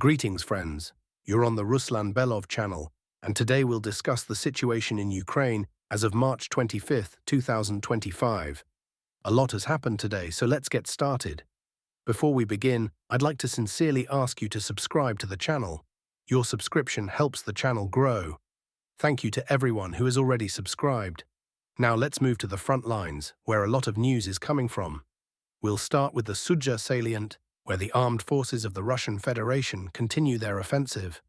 Greetings, friends. You're on the Ruslan Belov channel, and today we'll discuss the situation in Ukraine as of March 25th, 2025. A lot has happened today, so let's get started. Before we begin, I'd like to sincerely ask you to subscribe to the channel. Your subscription helps the channel grow. Thank you to everyone who has already subscribed. Now let's move to the front lines, where a lot of news is coming from. We'll start with the Zaporizhzhia salient, where the armed forces of the Russian Federation continue their offensive.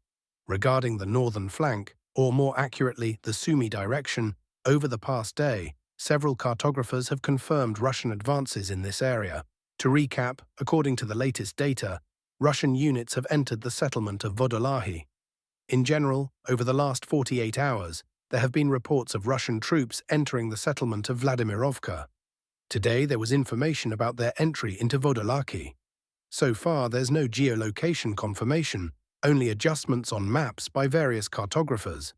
Regarding the northern flank, or more accurately, the Sumy direction, over the past day, several cartographers have confirmed Russian advances in this area. To recap, according to the latest data, Russian units have entered the settlement of Vodolahi. In general, over the last 48 hours, there have been reports of Russian troops entering the settlement of Vladimirovka. Today there was information about their entry into Vodolahi. So far, there's no geolocation confirmation, only adjustments on maps by various cartographers.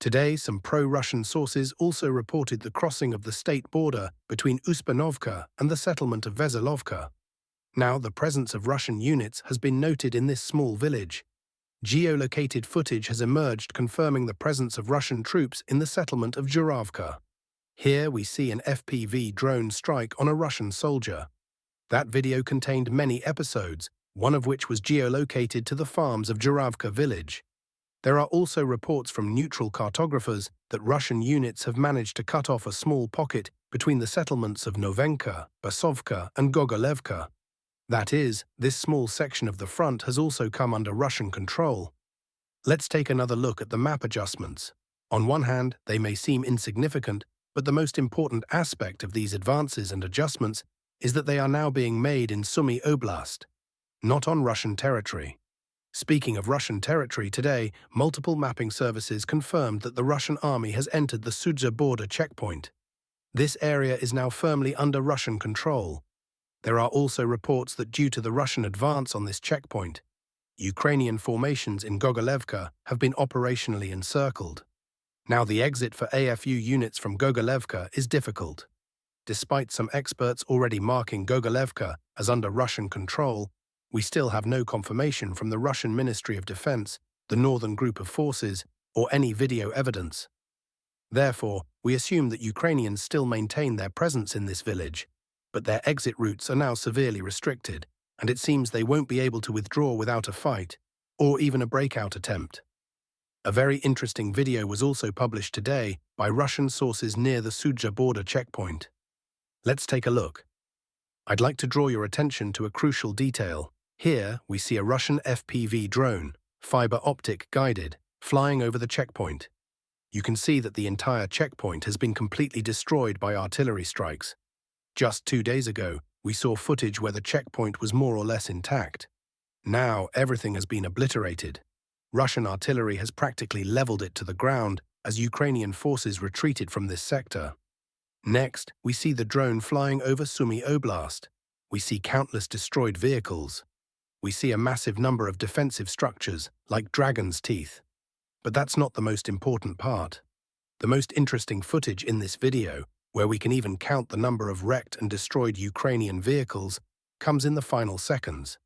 Today, some pro-Russian sources also reported the crossing of the state border between Uspanovka and the settlement of Veselovka. Now, the presence of Russian units has been noted in this small village. Geolocated footage has emerged confirming the presence of Russian troops in the settlement of Juravka. Here we see an FPV drone strike on a Russian soldier. That video contained many episodes, one of which was geolocated to the farms of Juravka village. There are also reports from neutral cartographers that Russian units have managed to cut off a small pocket between the settlements of Novenka, Basovka and Gogolevka. That is, this small section of the front has also come under Russian control. Let's take another look at the map adjustments. On one hand, they may seem insignificant, but the most important aspect of these advances and adjustments is that they are now being made in Sumy Oblast, not on Russian territory. Speaking of Russian territory today, multiple mapping services confirmed that the Russian army has entered the Zaporizhzhia border checkpoint. This area is now firmly under Russian control. There are also reports that due to the Russian advance on this checkpoint, Ukrainian formations in Gogolevka have been operationally encircled. Now the exit for AFU units from Gogolevka is difficult. Despite some experts already marking Gogolevka as under Russian control, we still have no confirmation from the Russian Ministry of Defense, the Northern Group of Forces, or any video evidence. Therefore, we assume that Ukrainians still maintain their presence in this village, but their exit routes are now severely restricted, and it seems they won't be able to withdraw without a fight, or even a breakout attempt. A very interesting video was also published today by Russian sources near the Zaporizhzhia border checkpoint. Let's take a look. I'd like to draw your attention to a crucial detail. Here, we see a Russian FPV drone, fiber optic guided, flying over the checkpoint. You can see that the entire checkpoint has been completely destroyed by artillery strikes. Just 2 days ago, we saw footage where the checkpoint was more or less intact. Now, everything has been obliterated. Russian artillery has practically leveled it to the ground as Ukrainian forces retreated from this sector. Next, we see the drone flying over Sumy Oblast. We see countless destroyed vehicles. We see a massive number of defensive structures, like dragon's teeth. But that's not the most important part. The most interesting footage in this video, where we can even count the number of wrecked and destroyed Ukrainian vehicles, comes in the final seconds.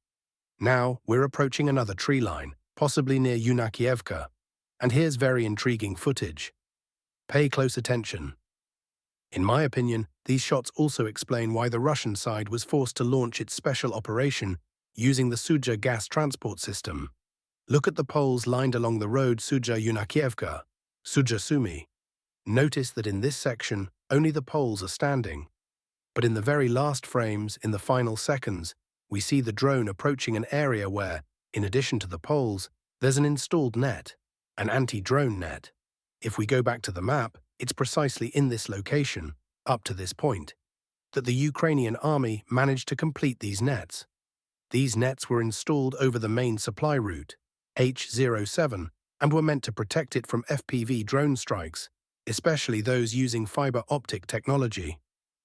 Now, we're approaching another tree line, possibly near Yunakievka, and here's very intriguing footage. Pay close attention. In my opinion, these shots also explain why the Russian side was forced to launch its special operation using the Zaporizhzhia gas transport system. Look at the poles lined along the road Zaporizhzhia-Yunakievka, Zaporizhzhia-Sumy. Notice that in this section, only the poles are standing. But in the very last frames, in the final seconds, we see the drone approaching an area where, in addition to the poles, there's an installed net, an anti-drone net. If we go back to the map, it's precisely in this location, up to this point, that the Ukrainian army managed to complete these nets. These nets were installed over the main supply route, H07, and were meant to protect it from FPV drone strikes, especially those using fiber optic technology.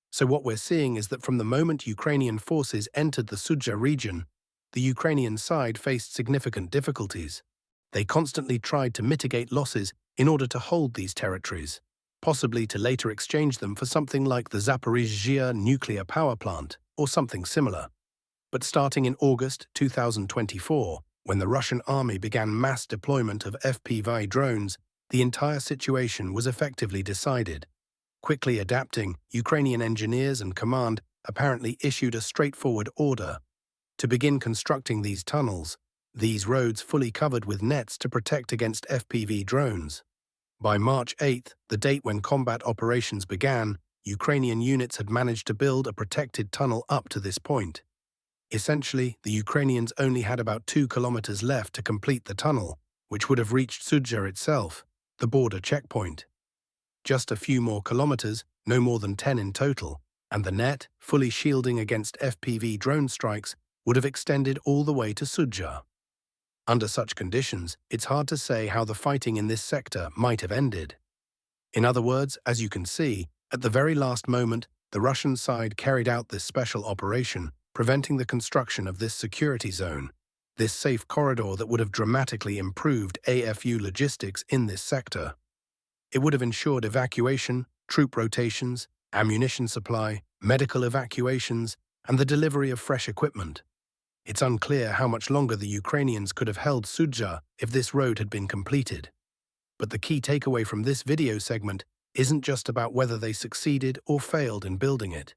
So what we're seeing is that from the moment Ukrainian forces entered the Zaporizhzhia region, the Ukrainian side faced significant difficulties. They constantly tried to mitigate losses in order to hold these territories, possibly to later exchange them for something like the Zaporizhzhia nuclear power plant or something similar. But starting in August 2024, When the Russian army began mass deployment of FPV drones, the entire situation was effectively decided. Quickly adapting, Ukrainian engineers and command apparently issued a straightforward order to begin constructing these tunnels, these roads fully covered with nets to protect against FPV drones. By March 8th, the date when combat operations began, Ukrainian units had managed to build a protected tunnel up to this point. Essentially, the Ukrainians only had about 2 kilometers left to complete the tunnel, which would have reached Zaporizhzhia itself, the border checkpoint. Just a few more kilometers, no more than 10 in total, and the net, fully shielding against FPV drone strikes, would have extended all the way to Zaporizhzhia. Under such conditions, it's hard to say how the fighting in this sector might have ended. In other words, as you can see, at the very last moment, the Russian side carried out this special operation, preventing the construction of this security zone, this safe corridor that would have dramatically improved AFU logistics in this sector. It would have ensured evacuation, troop rotations, ammunition supply, medical evacuations, and the delivery of fresh equipment. It's unclear how much longer the Ukrainians could have held Zaporizhzhia if this road had been completed. But the key takeaway from this video segment isn't just about whether they succeeded or failed in building it.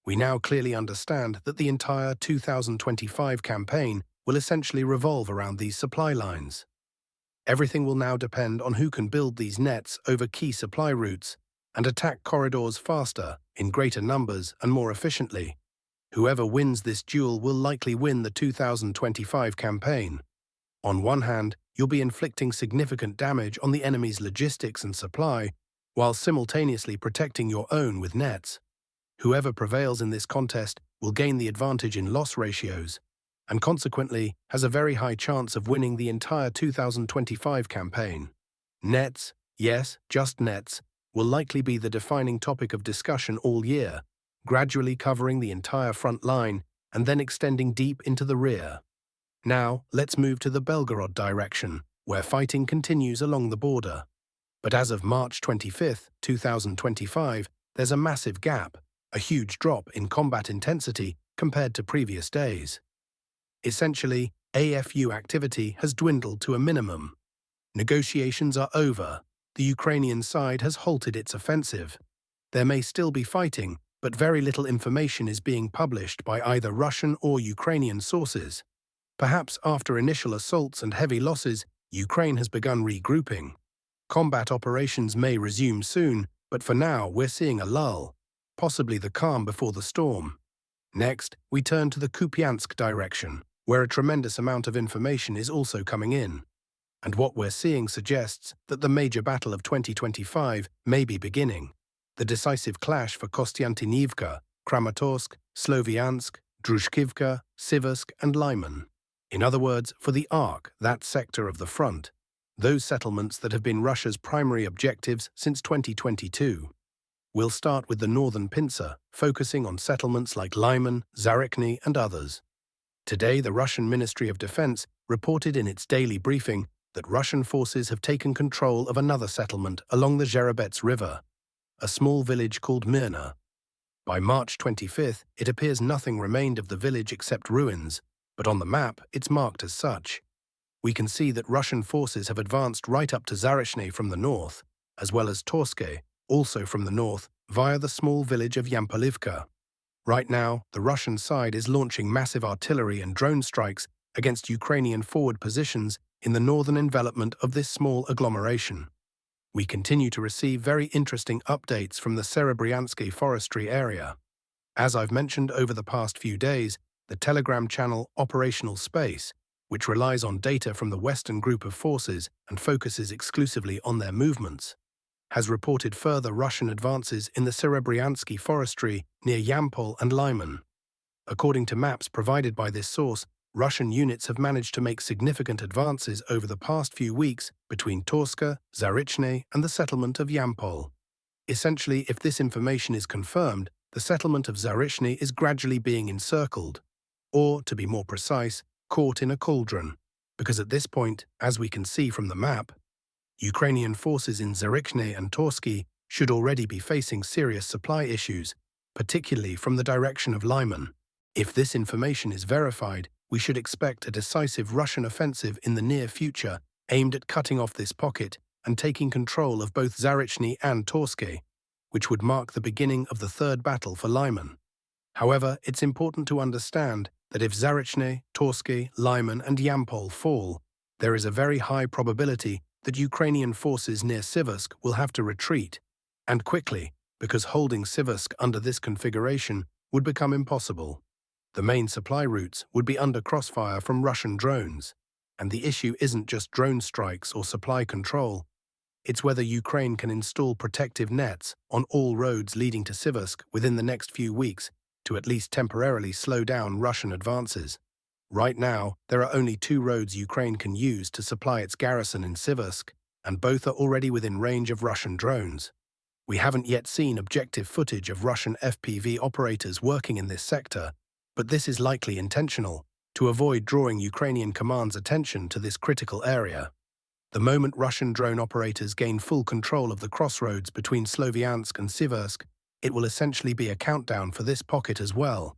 We now clearly understand that the entire 2025 campaign will essentially revolve around these supply lines. Everything will now depend on who can build these nets over key supply routes and attack corridors faster, in greater numbers, and more efficiently. Whoever wins this duel will likely win the 2025 campaign. On one hand, you'll be inflicting significant damage on the enemy's logistics and supply, while simultaneously protecting your own with nets. Whoever prevails in this contest will gain the advantage in loss ratios, and consequently has a very high chance of winning the entire 2025 campaign. Nets, yes, just nets, will likely be the defining topic of discussion all year, gradually covering the entire front line and then extending deep into the rear. Now, let's move to the Belgorod direction, where fighting continues along the border. But as of March 25, 2025, there's a massive gap, a huge drop in combat intensity compared to previous days. Essentially, AFU activity has dwindled to a minimum. Negotiations are over. The Ukrainian side has halted its offensive. There may still be fighting, but very little information is being published by either Russian or Ukrainian sources. Perhaps after initial assaults and heavy losses, Ukraine has begun regrouping. Combat operations may resume soon, but for now we're seeing a lull, possibly the calm before the storm. Next, we turn to the Kupiansk direction, where a tremendous amount of information is also coming in. And what we're seeing suggests that the major battle of 2025 may be beginning. The decisive clash for Kostiantynivka, Kramatorsk, Sloviansk, Druzhkivka, Siversk, and Lyman. In other words, for the Arc, that sector of the front, those settlements that have been Russia's primary objectives since 2022. We'll start with the northern pincer, focusing on settlements like Lyman, Zarychny, and others. Today, the Russian Ministry of Defense reported in its daily briefing that Russian forces have taken control of another settlement along the Zherebets River, a small village called Myrna. By March 25th, it appears nothing remained of the village except ruins, but on the map, it's marked as such. We can see that Russian forces have advanced right up to Zarychny from the north, as well as Torske, also from the north, via the small village of Yampolivka. Right now, the Russian side is launching massive artillery and drone strikes against Ukrainian forward positions in the northern envelopment of this small agglomeration. We continue to receive very interesting updates from the Serebryansky forestry area. As I've mentioned over the past few days, the Telegram channel Operational Space, which relies on data from the Western group of forces and focuses exclusively on their movements, has reported further Russian advances in the Serebryansky forestry near Yampol and Lyman. According to maps provided by this source, Russian units have managed to make significant advances over the past few weeks between Torske, Zarychny, and the settlement of Yampol. Essentially, if this information is confirmed, the settlement of Zarychny is gradually being encircled, or, to be more precise, caught in a cauldron, because at this point, as we can see from the map, Ukrainian forces in Zarychny and Torske should already be facing serious supply issues, particularly from the direction of Lyman. If this information is verified, we should expect a decisive Russian offensive in the near future aimed at cutting off this pocket and taking control of both Zaporizhzhia and Torsk, which would mark the beginning of the third battle for Lyman. However, it's important to understand that if Zaporizhzhia, Torsk, Lyman and Yampol fall, there is a very high probability that Ukrainian forces near Siversk will have to retreat, and quickly, because holding Siversk under this configuration would become impossible. The main supply routes would be under crossfire from Russian drones, and the issue isn't just drone strikes or supply control, it's whether Ukraine can install protective nets on all roads leading to Siversk within the next few weeks to at least temporarily slow down Russian advances. Right now, there are only 2 roads Ukraine can use to supply its garrison in Siversk, and both are already within range of Russian drones. We haven't yet seen objective footage of Russian FPV operators working in this sector, but this is likely intentional, to avoid drawing Ukrainian command's attention to this critical area. The moment Russian drone operators gain full control of the crossroads between Sloviansk and Siversk, it will essentially be a countdown for this pocket as well.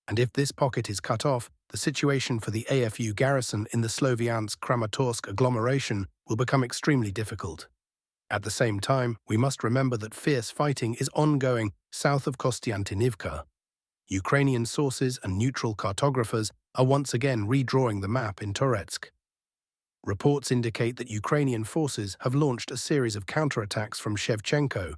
And if this pocket is cut off, the situation for the AFU garrison in the Sloviansk-Kramatorsk agglomeration will become extremely difficult. At the same time, we must remember that fierce fighting is ongoing south of Kostiantynivka. Ukrainian sources and neutral cartographers are once again redrawing the map in Donetsk. Reports indicate that Ukrainian forces have launched a series of counterattacks from Shevchenko,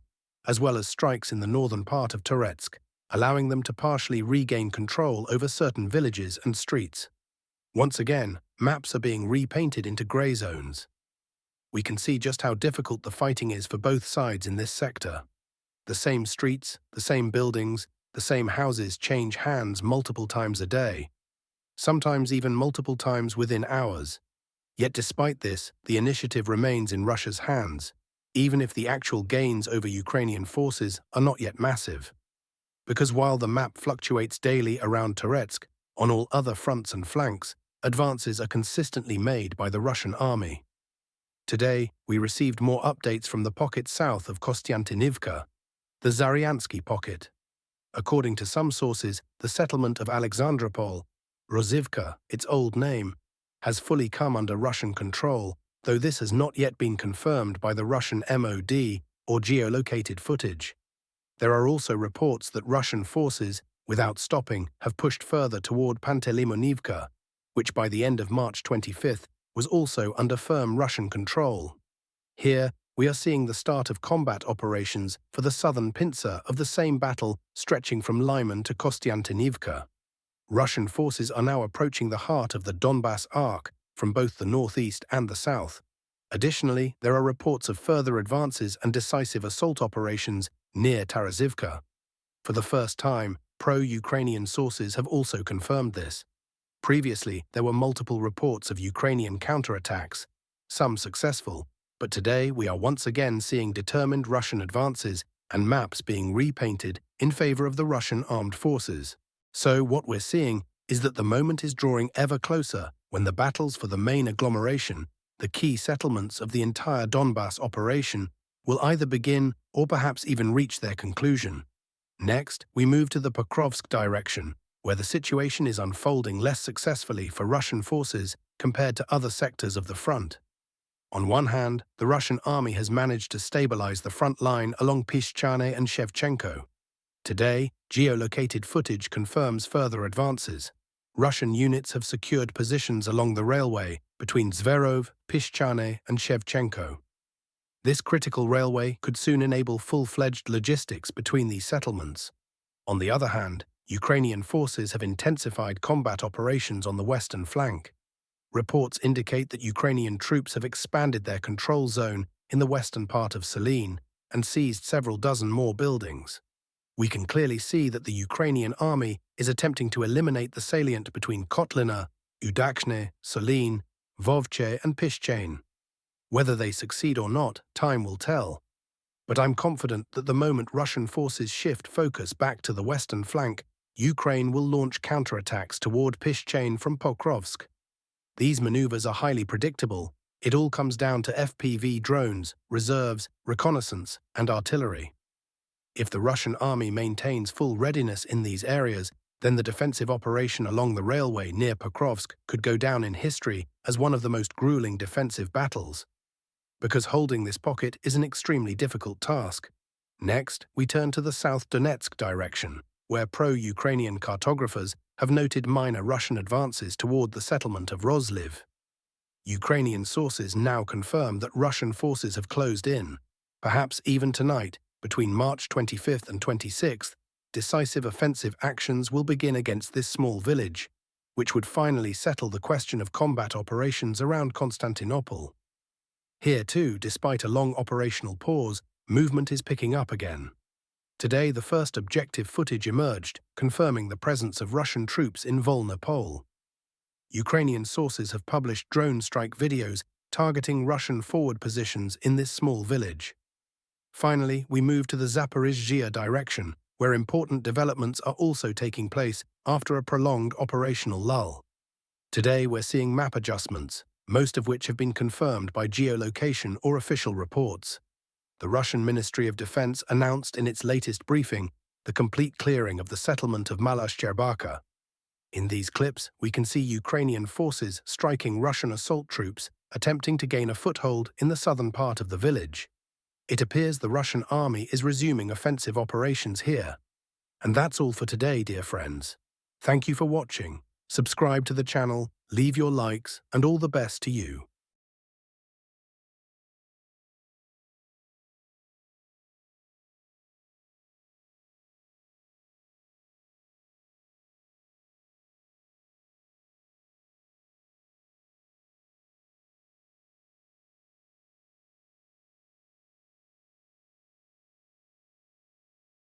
as well as strikes in the northern part of Donetsk, allowing them to partially regain control over certain villages and streets. Once again, maps are being repainted into grey zones. We can see just how difficult the fighting is for both sides in this sector. The same streets, the same buildings, the same houses change hands multiple times a day, sometimes even multiple times within hours. Yet despite this, the initiative remains in Russia's hands, even if the actual gains over Ukrainian forces are not yet massive. Because while the map fluctuates daily around Donetsk, on all other fronts and flanks, advances are consistently made by the Russian army. Today, we received more updates from the pocket south of Kostiantynivka, the Zaryansky pocket. According to some sources, the settlement of Alexandropol, Rozivka, its old name, has fully come under Russian control, though this has not yet been confirmed by the Russian MOD or geolocated footage. There are also reports that Russian forces, without stopping, have pushed further toward Pantelimonivka, which by the end of March 25th was also under firm Russian control. Here, we are seeing the start of combat operations for the southern pincer of the same battle stretching from Lyman to Kostiantynivka. Russian forces are now approaching the heart of the Donbas arc from both the northeast and the south. Additionally, there are reports of further advances and decisive assault operations near Tarazivka. For the first time, pro-Ukrainian sources have also confirmed this. Previously, there were multiple reports of Ukrainian counterattacks, some successful, but today we are once again seeing determined Russian advances and maps being repainted in favor of the Russian armed forces. So what we're seeing is that the moment is drawing ever closer when the battles for the main agglomeration, the key settlements of the entire Donbas operation, will either begin or perhaps even reach their conclusion. Next, we move to the Pokrovsk direction, where the situation is unfolding less successfully for Russian forces compared to other sectors of the front. On one hand, the Russian army has managed to stabilize the front line along Pischane and Shevchenko. Today, geolocated footage confirms further advances. Russian units have secured positions along the railway between Zverov, Pischane and Shevchenko. This critical railway could soon enable full-fledged logistics between these settlements. On the other hand, Ukrainian forces have intensified combat operations on the western flank. Reports indicate that Ukrainian troops have expanded their control zone in the western part of Selene and seized several dozen more buildings. We can clearly see that the Ukrainian army is attempting to eliminate the salient between Kotlina, Udakshne, Selene, Vovche and Pischane. Whether they succeed or not, time will tell. But I'm confident that the moment Russian forces shift focus back to the western flank, Ukraine will launch counterattacks toward Pischane from Pokrovsk. These maneuvers are highly predictable. It all comes down to FPV drones, reserves, reconnaissance, and artillery. If the Russian army maintains full readiness in these areas, then the defensive operation along the railway near Pokrovsk could go down in history as one of the most grueling defensive battles, because holding this pocket is an extremely difficult task. Next, we turn to the South Donetsk direction, where pro-Ukrainian cartographers have noted minor Russian advances toward the settlement of Rozliv. Ukrainian sources now confirm that Russian forces have closed in. Perhaps even tonight, between March 25th and 26th, decisive offensive actions will begin against this small village, which would finally settle the question of combat operations around Constantinople. Here too, despite a long operational pause, movement is picking up again. Today, the first objective footage emerged, confirming the presence of Russian troops in Volna Pole. Ukrainian sources have published drone strike videos targeting Russian forward positions in this small village. Finally, we move to the Zaporizhzhia direction, where important developments are also taking place after a prolonged operational lull. Today, we're seeing map adjustments, most of which have been confirmed by geolocation or official reports. The Russian Ministry of Defense announced in its latest briefing the complete clearing of the settlement of Malashcherbaka. In these clips, we can see Ukrainian forces striking Russian assault troops attempting to gain a foothold in the southern part of the village. It appears the Russian army is resuming offensive operations here. And that's all for today, dear friends. Thank you for watching. Subscribe to the channel, leave your likes, and all the best to you.